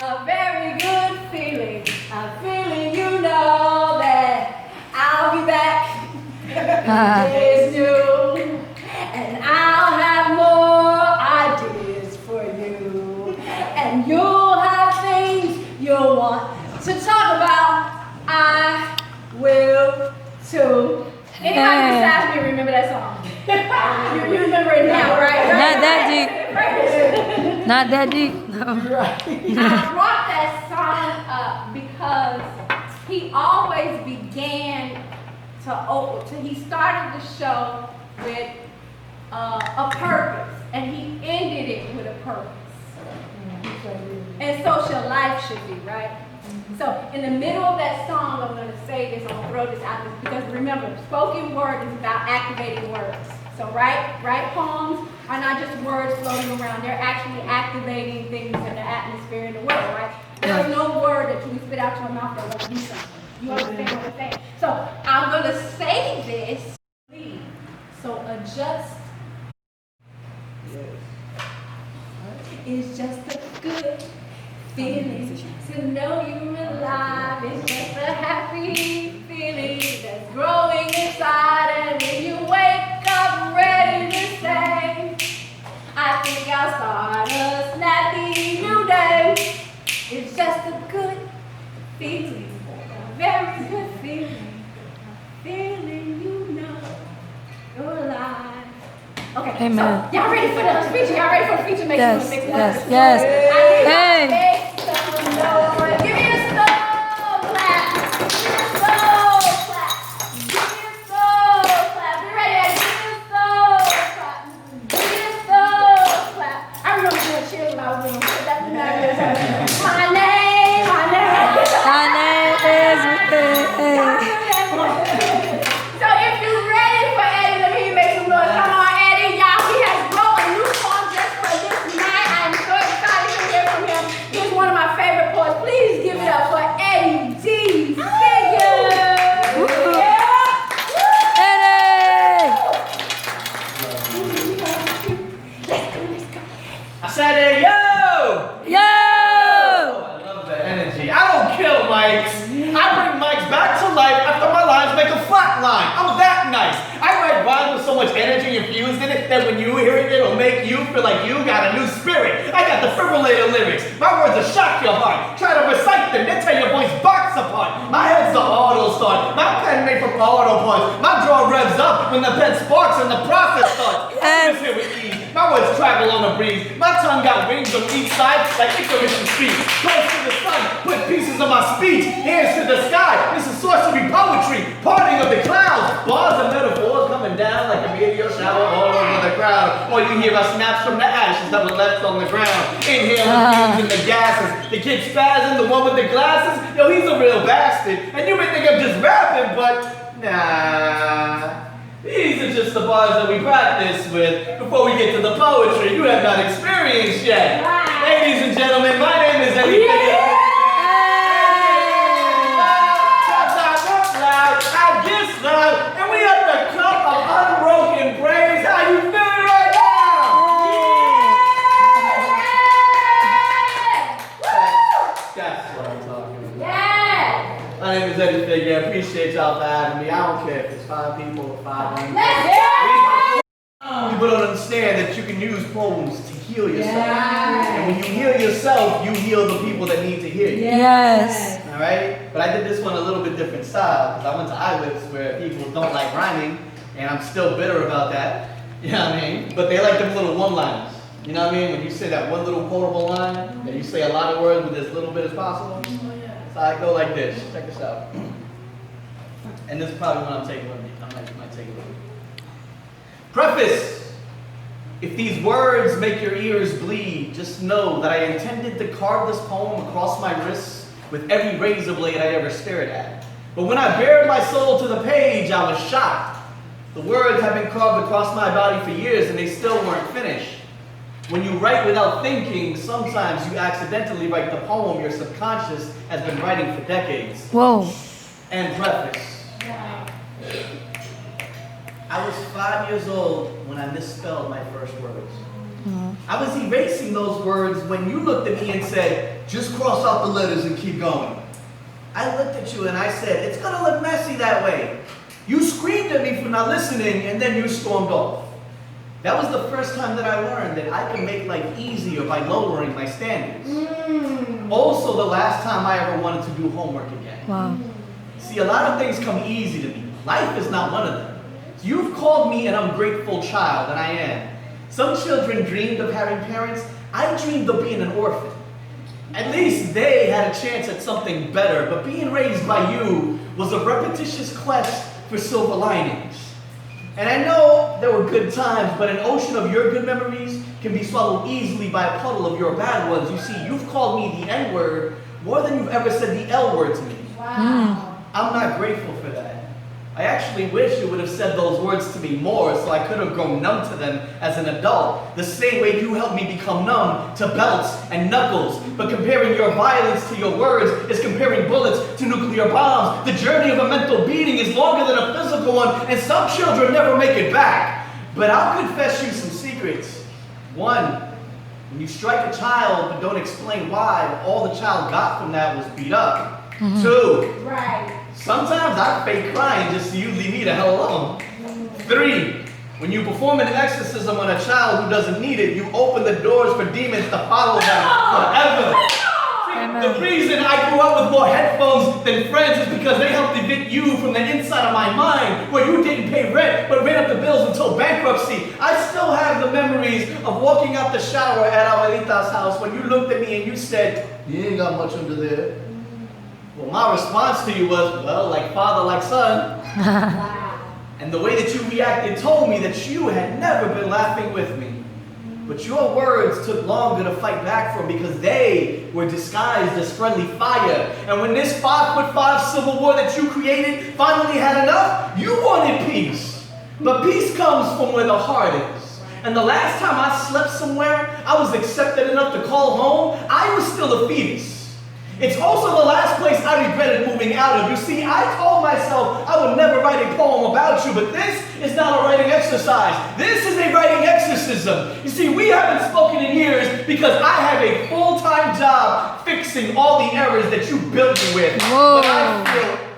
A very good feeling. A feeling you know that I'll be back. It's new. And I'll have more ideas for you. And you'll have things you'll want to talk about. I will too. Anybody besides me remember that song? You remember it now, right? Not that deep. Not that deep. No. I brought that song up because he always began he started the show with a purpose, and he ended it with a purpose. And so shall life should be, right? So in the middle of that song, I'm going to say this, I'm going to throw this out there, because remember, spoken word is about activating words. So right poems are not just words floating around, they're actually activating things in the atmosphere in the world, right? There's no word that you can spit out your mouth that won't do something. You understand what I'm saying? So I'm going to say this, so adjust. It's just a good feeling to know you're alive. It's just a happy feeling that's growing inside. And when you wake up ready to say, I think I'll start a snappy new day. It's just a good feeling, a very good feeling, a feeling you know you're alive. Okay, Amen. So y'all ready for the feature? Y'all ready for the feature? Make Yes, some noise. yes. I need Hey. make some noise. Give me a slow clap. Give me a slow clap. Give me a slow clap. You ready? Give me a slow clap. Give me a slow clap. I remember doing cheers when I was doing it. That's my name. My name is Ruthy. So if you're ready for Eddie, let me make some noise. Come on, Eddie. Y'all, he has wrote a new song just for this night. I'm so excited to hear from him. He's one of my favorite poets. Please give it up for Eddie D. Figure. Let's go. I said, hey, yo! Yo! I love that energy. I don't kill mics. I bring mics back to life after my lines make a flat line. I'm that nice. I write rhymes with so much energy infused in it that when you hear it, it'll make you feel like you got a new spirit. I got defibrillator lyrics. My words will shock your heart. Try to recite them, then tear your voice box apart. My head's the auto start. My pen made from auto parts. My draw revs up when the pen sparks and the process starts. I'm just here with ease. My words travel on the breeze. My tongue got wings on each side like Icarus and speed. Close to the sun, put pieces of my speech. Hands to the sky. This is sorcery poetry. Parting of the clouds. Bars and metaphors coming down like a meteor shower all over the crowd. Or you hear a snaps from the ashes that were left on the ground. Inhale the fumes and the gases. The kid spazzing, the one with the glasses. Yo, he's a real bastard. And you may think I'm just rapping, but nah. These are just the bars that we practice with before we get to the poetry you have not experienced yet. Ladies and gentlemen, my name is Eddie Figure. I get loud, and we at the cup of unbroken praise. How you feeling right now? That's what I'm talking about. My name is Eddie Figure. I appreciate y'all for having me. I don't care if it's 5 people or 500. People don't understand that you can use poems to heal yourself. And when you heal yourself, you heal the people that need to hear you. Yes. Alright? But I did this one a little bit different style because I went to IWIPs where people don't like rhyming, and I'm still bitter about that. You know what I mean? But they like them little one-liners. You know what I mean? When you say that one little quotable line, that you say a lot of words with as little bit as possible. So I go like this. Check this out. And this is probably what I'm taking with me. I might take it with me. Preface. If these words make your ears bleed, just know that I intended to carve this poem across my wrists with every razor blade I ever stared at. But when I bared my soul to the page, I was shocked. The words have been carved across my body for years and they still weren't finished. When you write without thinking, sometimes you accidentally write the poem your subconscious has been writing for decades. Whoa. And preface. I was 5 years old when I misspelled my first words. I was erasing those words when you looked at me and said, just cross out the letters and keep going. I looked at you and I said, it's going to look messy that way. You screamed at me for not listening and then you stormed off. That was the first time that I learned that I can make life easier by lowering my standards. Also, the last time I ever wanted to do homework again. Wow. See, a lot of things come easy to me. Life is not one of them. You've called me an ungrateful child, and I am. Some children dreamed of having parents. I dreamed of being an orphan. At least they had a chance at something better, but being raised by you was a repetitious quest for silver linings. And I know there were good times, but an ocean of your good memories can be swallowed easily by a puddle of your bad ones. You see, you've called me the N-word more than you've ever said the L-word to me. Wow. I'm not grateful for that. I actually wish you would have said those words to me more so I could have grown numb to them as an adult, the same way you helped me become numb to belts and knuckles. But comparing your violence to your words is comparing bullets to nuclear bombs. The journey of a mental beating is longer than a physical one, and some children never make it back. But I'll confess you some secrets. One, when you strike a child but don't explain why, all the child got from that was beat up. Two, Right. sometimes I fake crying just so you leave me the hell alone. Three, when you perform an exorcism on a child who doesn't need it, you open the doors for demons to follow them forever. The reason I grew up with more headphones than friends is because they helped evict you from the inside of my mind, where you didn't pay rent but ran up the bills until bankruptcy. I still have the memories of walking out the shower at Abuelita's house when you looked at me and you said, you ain't got much under there. Well, my response to you was, well, like father, like son. And the way that you reacted told me that you had never been laughing with me. But your words took longer to fight back from because they were disguised as friendly fire. And when this 5'5" civil war that you created finally had enough, you wanted peace. But peace comes from where the heart is. And the last time I slept somewhere, I was accepted enough to call home, I was still a fetus. It's also the last place I regretted moving out of. You see, I told myself I would never write a poem about you, but this is not a writing exercise. This is a writing exorcism. You see, we haven't spoken in years because I have a full-time job fixing all the errors that you built me with. Whoa.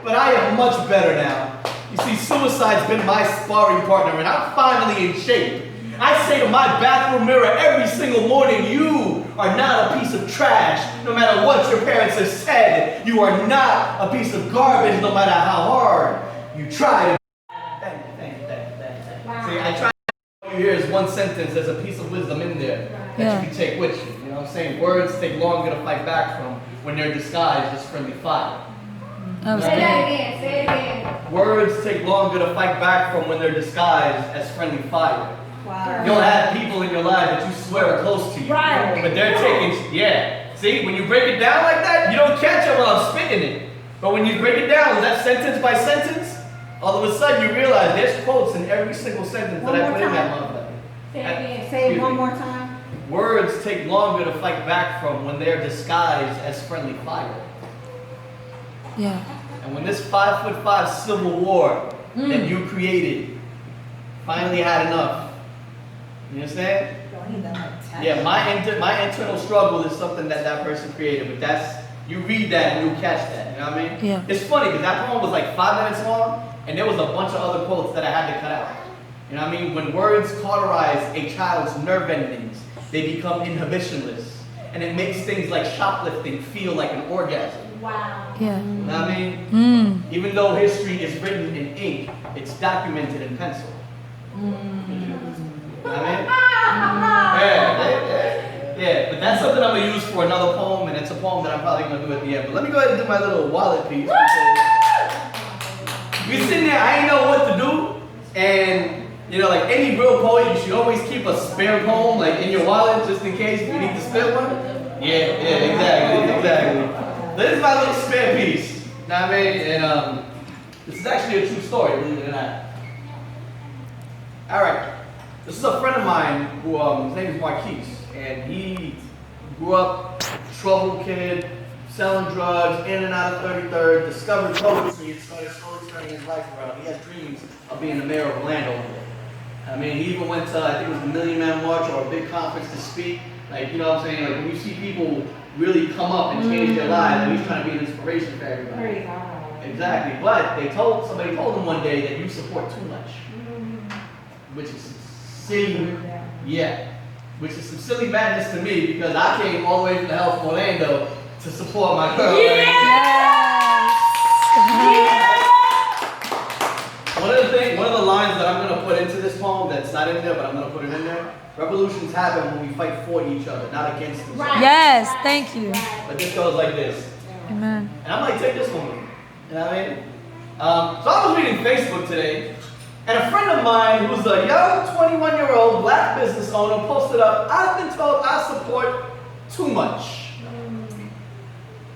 But I am much better now. You see, suicide's been my sparring partner, and I'm finally in shape. I say to my bathroom mirror every single morning, you are not a piece of trash, no matter what your parents have said. You are not a piece of garbage, no matter how hard you try to. Thank you. Wow. See, I try to you here is one sentence, there's a piece of wisdom in there that you can take with you. You know what I'm saying? Words take longer to fight back from when they're disguised as friendly fire. Say that again. Say it again. Words take longer to fight back from when they're disguised as friendly fire. Wow. You'll have people in your life that you swear are close to you. Right. But they're taking, see, when you break it down like that, you don't catch it while I'm spitting it. But when you break it down, is that sentence by sentence, all of a sudden you realize there's quotes in every single sentence that I put in that motherfucker. Say it again. Say it one more time. Words take longer to fight back from when they're disguised as friendly fire. Yeah. And when this 5'5" civil war that you created finally had enough, you understand? Yeah, my internal struggle is something that person created, but you read that and you catch that, you know what I mean? Yeah. It's funny because that poem was like 5 minutes long, and there was a bunch of other quotes that I had to cut out. You know what I mean? When words cauterize a child's nerve endings, they become inhibitionless, and it makes things like shoplifting feel like an orgasm. Wow. Yeah. You know what I mean? Even though history is written in ink, it's documented in pencil. You know what I mean? Yeah, but that's something I'm going to use for another poem, and it's a poem that I'm probably going to do at the end. But let me go ahead and do my little wallet piece. We sitting there, I ain't know what to do, and you know, like any real poet, you should always keep a spare poem like in your wallet just in case you need to spare one. Yeah, exactly. This is my little spare piece. You know what I mean? And this is actually a true story, believe it or not. All right. This is a friend of mine who, his name is Marquise, and he grew up, troubled kid, selling drugs, in and out of 33rd, discovered poetry, and started slowly turning his life around. He has dreams of being the mayor of Orlando. I mean, he even went to, I think it was the Million Man March or a big conference to speak. Like, you know what I'm saying? Like, when you see people really come up and change their lives, and he's trying to be an inspiration for everybody. Exactly. But somebody told him one day that you support too much. Which is silly, which is some silly madness to me because I came all the way from the hell from Orlando to support my girl. One of the lines that I'm gonna put into this poem that's not in there, but I'm gonna put it in there. Revolutions happen when we fight for each other, not against each other. Yes, thank you. But this goes like this. Amen. And I might take this one with me. You know what I mean? So I was reading Facebook today, and a friend of mine who's a young 21-year-old black business owner posted up, I've been told I support too much.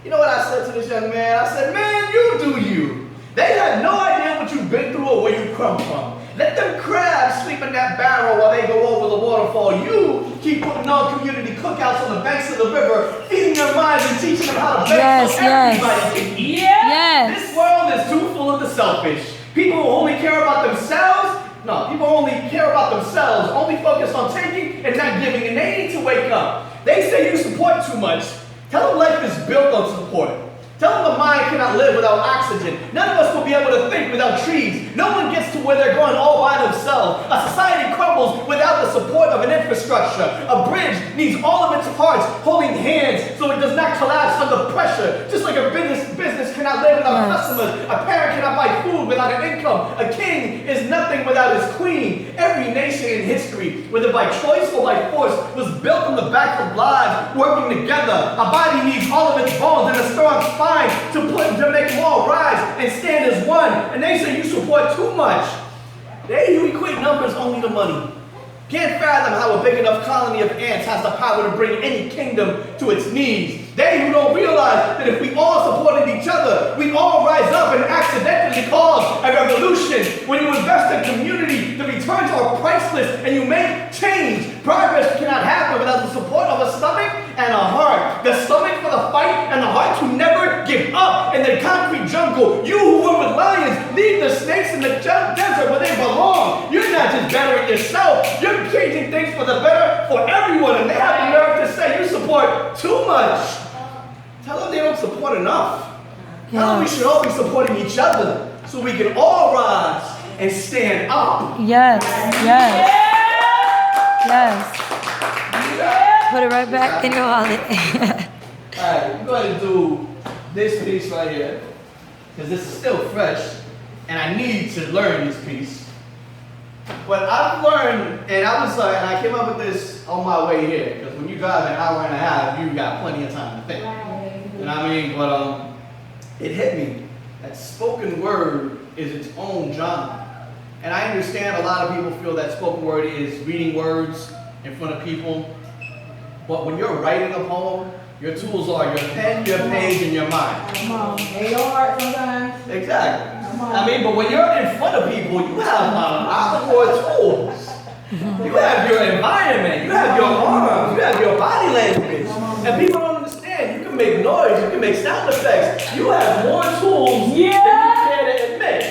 You know what I said to this young man? I said, man, you do you. They have no idea what you've been through or where you come from. Let them crabs sleep in that barrel while they go over the waterfall. You keep putting on community cookouts on the banks of the river, feeding their minds and teaching them how to bake so everybody can eat. This world is too full of the selfish. People who only care about themselves. No, people only care about themselves, only focus on taking and not giving, and they need to wake up. They say you support too much. Tell them life is built on support. Tell them the mind cannot live without oxygen. None of us will be able to think without trees. No one gets to where they're going all by themselves. A society crumbles without the support of an infrastructure. A bridge needs all of its parts holding hands so it does not collapse under pressure. Just like a business cannot live without customers. A parent cannot buy food without an income. A king is nothing without his queen. Every nation in history, whether by choice or by force, was built on the backs of lives working together. A body needs all of its bones and a strong spine to make them all rise and stand as one. And they say you support too much. You equate numbers only to money. Can't fathom how a big enough colony of ants has the power to bring any kingdom to its knees. They who don't realize that if we all supported each other, we all rise up and accidentally cause a revolution. When you invest in community, the returns are priceless and you make change. Progress cannot happen without the support of a stomach and a heart. The stomach for the fight and the heart to never give up. In the concrete jungle, you who were with lions, leave the snakes in the desert where they belong. You're not just bettering yourself, you're changing things for the better for everyone. And they have the nerve to say you support too much. Tell them they don't support enough. Tell them we should all be supporting each other so we can all rise and stand up. Yes. Put it right back in your wallet. Alright, we're going to do this piece right here because this is still fresh and I need to learn this piece. But I've learned, and I came up with this on my way here because when you drive an hour and a half, you got plenty of time to think. You know what I mean? But it hit me that spoken word is its own genre. And I understand a lot of people feel that spoken word is reading words in front of people. But when you're writing a poem, your tools are your pen, your page, and your mind. Come on. And your heart sometimes. Exactly. I mean, but when you're in front of people, you have a lot more tools. You have your environment, you have your arms, you have your body language. And people don't understand. You can make noise, you can make sound effects. You have more tools than you care to admit.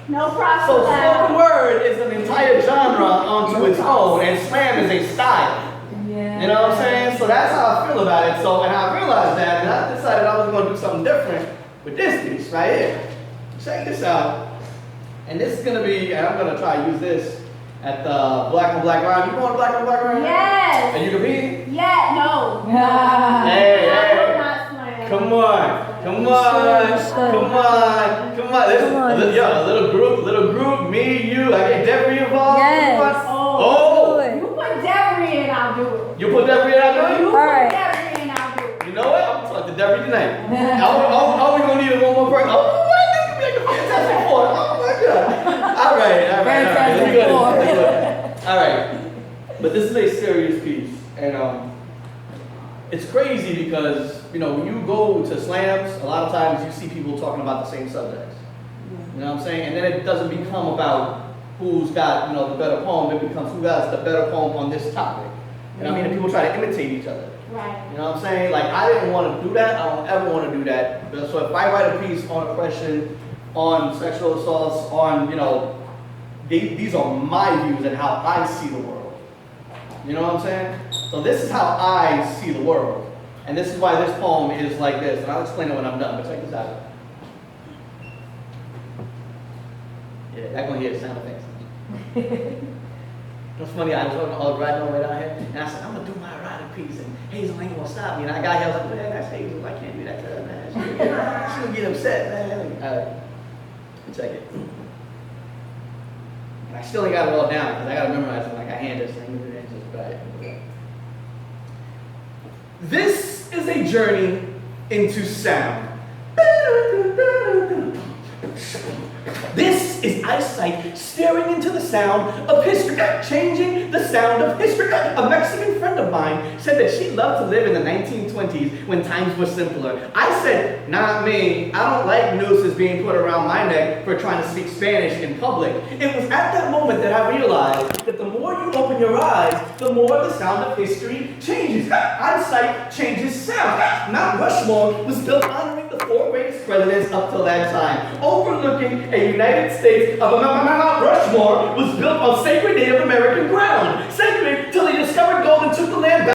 No problem. So spoken word is an entire genre onto its own, and slam is a style. You know what I'm saying? So that's how I feel about it. So, and I realized that, and I decided I was going to do something different with this piece right here. Check this out. And this is going to be, and I'm going to try to use this at the Black on Black Rhyme. You going to Black on Black Rhyme? Yes. And you competing? Yeah, no. Hey. Not slam. Come on. A little group, me, you. I get Deborah involved. Yes. Oh. You put Deborah in, I'll do it. You put Deborah in, I'll do it? You put Alright. Deborah in, I'll do it. You know what? I'm going to talk to Deborah tonight. All we're going to need is one more person. Oh, that could be like a Fantastic Four. Oh, my God. All right. Let's go. All right. But this is a serious piece. And it's crazy because, you know, when you go to slams, a lot of times you see people talking about the same subjects. You know what I'm saying? And then it doesn't become about who's got, you know, the better poem. It becomes who has the better poem on this topic. And I mean, and people try to imitate each other. Right. You know what I'm saying? Like, I didn't want to do that. I don't ever want to do that. So if I write a piece on oppression, on sexual assaults, on, you know, these are my views and how I see the world. You know what I'm saying? So this is how I see the world. And this is why this poem is like this. And I'll explain it when I'm done, but check this out. Yeah, that gonna hear sound effects. It's funny, I was riding all the way down here, and I said, I'm gonna do my erotic piece, and Hazel ain't gonna stop me. And I got here, I was like, man, that's Hazel, I can't do that to her, man. She's gonna get upset, man. Alright, check it. And I still ain't got it all down, because I gotta memorize it like I hand this thing. Right. This is a journey into sound. This is eyesight staring into the sound of history, changing the sound of history. A Mexican friend of mine said that she loved to live in the 1920s when times were simpler. I said, not me. I don't like nooses being put around my neck for trying to speak Spanish in public. It was at that moment that I realized that the more you open your eyes, the more the sound of history changes. Eyesight changes sound. Mount Rushmore was built honoring the 4 greatest presidents up till that time, overlooking a United States of Mount Rushmore was built on sacred Native American ground. Sacred till they discovered gold and took the land back.